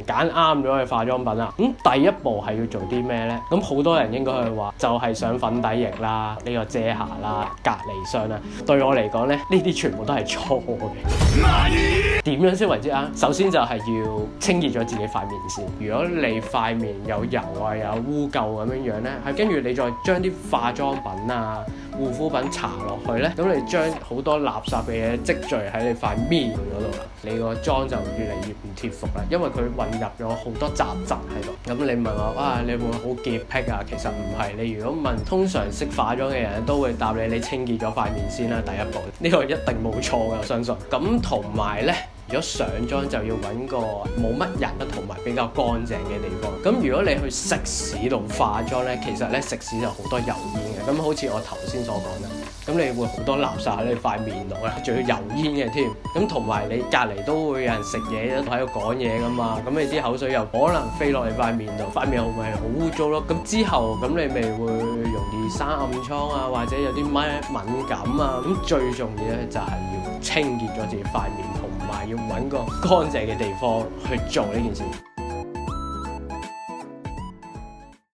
揀啱咗嘅化妝品啦。咁第一步係要做啲咩呢？咁好多人應該係話就係上粉底液啦、呢個遮瑕啦、隔離霜啦。對我嚟講咧，呢啲全部都係錯嘅。點樣先為之啱？首先就係要清潔咗自己塊面先。如果你塊面有油啊、有污垢咁樣樣咧，跟住你再將啲化妝品啊、護膚品搽落去咧，咁你將好多垃圾嘅嘢積聚喺你塊面嗰度啦，你個妝就越嚟越唔貼服啦，因為佢混入咗好多雜質喺度。咁你問我你會唔會好潔癖啊？其實唔係。你如果問通常識化妝嘅人都會答你清潔咗塊面先啦，第一步呢個一定冇錯嘅，我相信。咁同埋咧，如果上妝就要揾個冇乜人同埋比較乾淨嘅地方。咁如果你去食肆度化妝咧，其實咧食肆就好多油煙嘅。咁好似我頭先所講啦，咁你會好多垃圾喺你塊面度啦，仲要油煙嘅添。咁同埋你隔離都會有人食嘢喺度講嘢噶嘛，咁你啲口水又可能飛落你塊面度，塊面咪好污糟咯。咁之後咁你咪會容易生暗瘡啊，或者有啲咩敏感啊。咁最重要咧就係要清潔咗自己塊面，同埋要揾個乾淨嘅地方去做呢件事。